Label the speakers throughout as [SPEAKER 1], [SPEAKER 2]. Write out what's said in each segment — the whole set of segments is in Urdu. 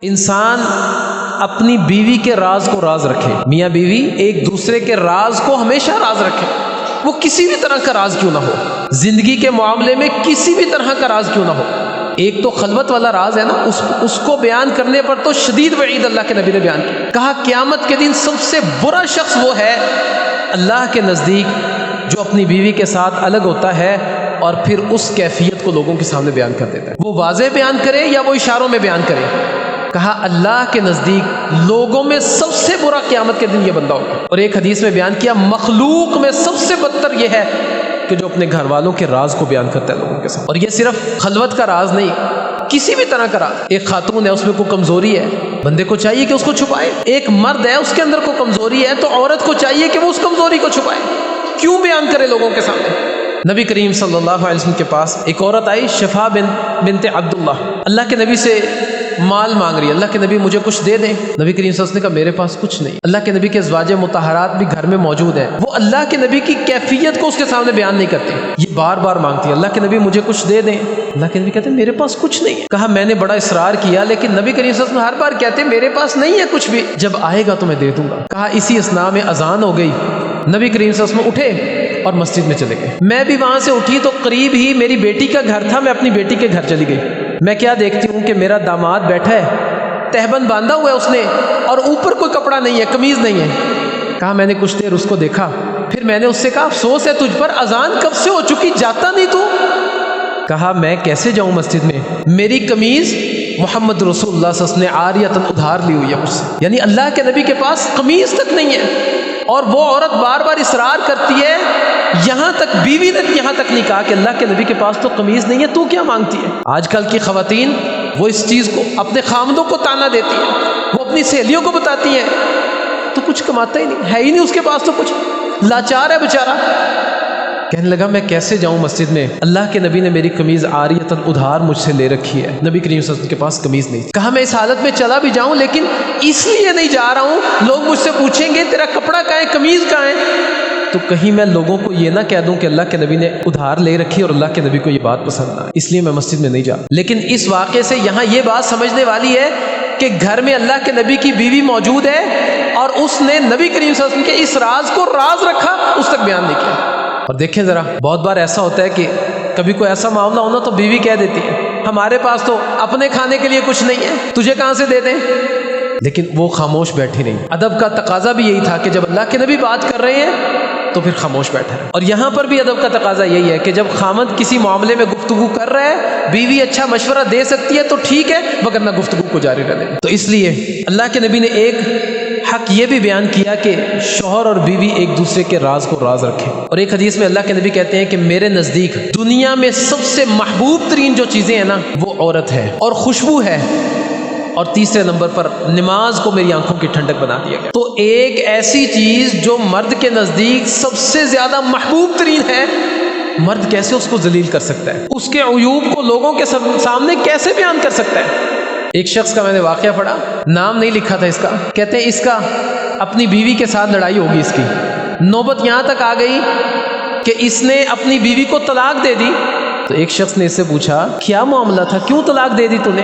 [SPEAKER 1] انسان اپنی بیوی کے راز کو راز رکھے، میاں بیوی ایک دوسرے کے راز کو ہمیشہ راز رکھے، وہ کسی بھی طرح کا راز کیوں نہ ہو، زندگی کے معاملے میں کسی بھی طرح کا راز کیوں نہ ہو۔ ایک تو خلوت والا راز ہے نا، اس کو بیان کرنے پر تو شدید وعید اللہ کے نبی نے بیان کی، کہا قیامت کے دن سب سے برا شخص وہ ہے اللہ کے نزدیک جو اپنی بیوی کے ساتھ الگ ہوتا ہے اور پھر اس کیفیت کو لوگوں کے سامنے بیان کر دیتا ہے، وہ واضح بیان کرے یا وہ اشاروں میں بیان کرے۔ کہا اللہ کے نزدیک لوگوں میں سب سے برا قیامت کے دن یہ بندہ ہوگا، اور ایک حدیث میں بیان کیا مخلوق میں سب سے بدتر یہ ہے کہ جو اپنے گھر والوں کے راز کو بیان کرتا ہے لوگوں کے ساتھ۔ اور یہ صرف خلوت کا راز نہیں، کسی بھی طرح کا راز۔ ایک خاتون ہے، اس میں کوئی کمزوری ہے، بندے کو چاہیے کہ اس کو چھپائے۔ ایک مرد ہے، اس کے اندر کوئی کمزوری ہے تو عورت کو چاہیے کہ وہ اس کمزوری کو چھپائے، کیوں بیان کرے لوگوں کے سامنے۔ نبی کریم صلی اللہ علیہ وسلم کے پاس ایک عورت آئی، شفا بنت عبداللہ، اللہ کے نبی سے مال مانگ رہی ہے، اللہ کے نبی مجھے کچھ دے دیں۔ نبی کریم صلی اللہ علیہ وسلم نے کہا میرے پاس کچھ نہیں۔ اللہ کے نبی کے ازواج مطہرات بھی گھر میں موجود ہیں، وہ اللہ کے نبی کی کیفیت کو اس کے سامنے بیان نہیں کرتے، یہ بار بار مانگتی ہے اللہ کے نبی مجھے کچھ دے دیں۔ اللہ کے نبی کہتے ہیں میرے پاس کچھ نہیں ہے۔ کہا میں نے بڑا اصرار کیا، لیکن نبی کریم صلی اللہ علیہ وسلم ہر بار کہتے ہیں میرے پاس نہیں ہے کچھ بھی، جب آئے گا تو میں دے دوں گا۔ کہا اسی اثناء میں اذان ہو گئی، نبی کریم صلی اللہ علیہ وسلم اٹھے اور مسجد میں چلے گئے۔ میں بھی وہاں سے اٹھی تو قریب ہی میری بیٹی کا گھر تھا، میں اپنی بیٹی کے گھر چلی گئی۔ میں کیا دیکھتی ہوں کہ میرا داماد بیٹھا ہے، تہبند باندھا ہوا ہے اس نے، اور اوپر کوئی کپڑا نہیں ہے، قمیض نہیں ہے۔ کہا میں نے کچھ دیر اس کو دیکھا، پھر میں نے اس سے کہا افسوس ہے تجھ پر، اذان کب سے ہو چکی جاتا نہیں تو؟ کہا میں کیسے جاؤں مسجد میں، میری قمیض محمد رسول اللہ صلی اللہ علیہ وسلم نے عاریۃً ادھار لی ہوئی ہے مجھ سے، یعنی اللہ کے نبی کے پاس قمیض تک نہیں ہے۔ اور وہ عورت بار بار اصرار کرتی ہے، یہاں تک بیوی نے یہاں تک نہیں کہا کہ اللہ کے نبی کے پاس تو قمیض نہیں ہے، تو کیا مانگتی ہے؟ آج کل کی خواتین وہ اس چیز کو اپنے خامدوں کو تانا دیتی ہیں، وہ اپنی سہیلیوں کو بتاتی ہیں تو کچھ کماتا ہی نہیں ہے، ہی نہیں اس کے پاس تو کچھ، لاچار ہے بیچارہ۔ کہنے لگا میں کیسے جاؤں مسجد میں، اللہ کے نبی نے میری قمیض عاریۃً ادھار مجھ سے لے رکھی ہے، نبی کریم صلی اللہ علیہ وسلم کے پاس قمیض نہیں۔ کہا میں اس حالت میں چلا بھی جاؤں لیکن اس لیے نہیں جا رہا ہوں، لوگ مجھ سے پوچھیں گے تیرا کپڑا کہاں ہے، قمیض کہاں ہے، تو کہیں میں لوگوں کو یہ نہ کہہ دوں کہ اللہ کے نبی نے ادھار لے رکھی اور اللہ کے نبی کو یہ بات پسند نہ، اس لیے میں مسجد میں نہیں جا۔ لیکن اس واقعے سے یہاں یہ بات سمجھنے والی ہے کہ گھر میں اللہ کے نبی کی بیوی موجود ہے اور اس نے نبی کریم صلی اللہ علیہ وسلم کے اس راز کو راز رکھا، اس تک بیان نہیں کیا۔ اور دیکھیں ذرا، بہت بار ایسا ہوتا ہے کہ کبھی کوئی ایسا معاملہ ہونا تو بیوی کہہ دیتی ہے ہمارے پاس تو اپنے کھانے کے لیے کچھ نہیں ہے، تجھے کہاں سے دے دیں، لیکن وہ خاموش بیٹھی نہیں۔ ادب کا تقاضا بھی یہی تھا کہ جب اللہ کے نبی بات کر رہے ہیں تو پھر خاموش بیٹھا ہے۔ اور یہاں پر بھی ادب کا تقاضا یہی ہے کہ جب خامد کسی معاملے میں گفتگو کر رہا ہے، بیوی اچھا مشورہ دے سکتی ہے تو ٹھیک ہے، مگر نہ گفتگو کو جاری رہنے۔ تو اس لیے اللہ کے نبی نے ایک حق یہ بھی بیان کیا کہ شوہر اور بیوی ایک دوسرے کے راز کو راز رکھیں۔ اور ایک حدیث میں اللہ کے نبی کہتے ہیں کہ میرے نزدیک دنیا میں سب سے محبوب ترین جو چیزیں ہیں نا وہ عورت ہے اور خوشبو ہے، اور تیسرے نمبر پر نماز کو میری آنکھوں کی ٹھنڈک بنا دیا گیا۔ تو ایک ایسی چیز جو مرد کے نزدیک سب سے زیادہ محبوب ترین ہے، مرد کیسے اس کو ذلیل کر سکتا ہے، اس کے عیوب کو لوگوں کے سامنے کیسے بیان کر سکتا ہے؟ ایک شخص کا میں نے واقعہ پڑھا، نام نہیں لکھا تھا اس کا، کہتے ہیں اس کا اپنی بیوی کے ساتھ لڑائی ہوگی، اس کی نوبت یہاں تک آ گئی کہ اس نے اپنی بیوی کو طلاق دے دی۔ تو ایک شخص نے اس سے پوچھا کیا معاملہ تھا، کیوں طلاق دے دی تو نے؟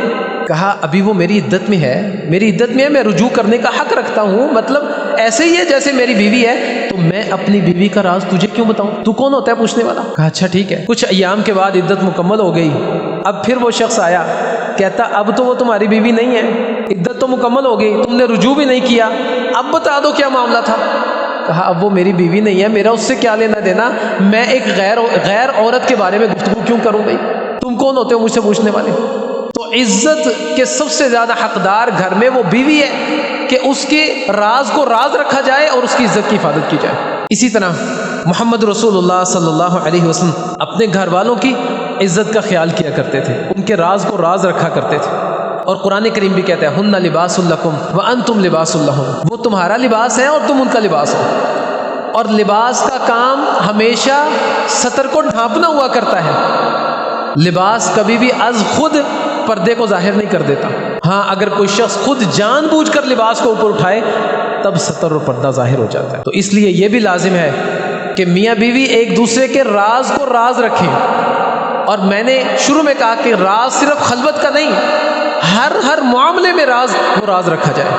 [SPEAKER 1] کہا ابھی وہ میری عدت میں ہے، میری عدت میں ہے، میں رجوع کرنے کا حق رکھتا ہوں، مطلب ایسے ہی ہے جیسے میری بیوی ہے، تو میں اپنی بیوی کا راز تجھے کیوں بتاؤں، تو کون ہوتا ہے پوچھنے والا؟ کہا اچھا ٹھیک ہے۔ کچھ ایام کے بعد عدت مکمل ہو گئی، اب پھر وہ شخص آیا، کہتا اب تو وہ تمہاری بیوی نہیں ہے، عدت تو مکمل ہو گئی، تم نے رجوع بھی نہیں کیا، اب بتا دو کیا معاملہ تھا۔ کہا اب وہ میری بیوی نہیں ہے، میرا اس سے کیا لینا دینا، میں ایک غیر عورت کے بارے میں گفتگو کیوں کروں بھائی، تم کون ہوتے ہو مجھ سے پوچھنے والے؟ تو عزت کے سب سے زیادہ حقدار گھر میں وہ بیوی ہے کہ اس کے راز کو راز رکھا جائے اور اس کی عزت کی حفاظت کی جائے۔ اسی طرح محمد رسول اللہ صلی اللہ علیہ وسلم اپنے گھر والوں کی عزت کا خیال کیا کرتے تھے، ان کے راز کو راز رکھا کرتے تھے، اور قرآن کریم بھی کہتا ہے ہن لباس لکم وانتم لباس لہن، وہ تمہارا لباس ہے اور تم ان کا لباس ہو۔ اور لباس کا کام ہمیشہ ستر کو ڈھانپنا ہوا کرتا ہے، لباس کبھی بھی از خود پردے کو ظاہر نہیں کر دیتا، ہاں اگر کوئی شخص خود جان بوجھ کر لباس کو اوپر اٹھائے تب ستر اور پردہ ظاہر ہو جاتا ہے۔ تو اس لیے یہ بھی لازم ہے کہ میاں بیوی ایک دوسرے کے راز کو راز رکھیں۔ اور میں نے شروع میں کہا کہ راز صرف خلوت کا نہیں، ہر معاملے میں راز وہ راز رکھا جائے۔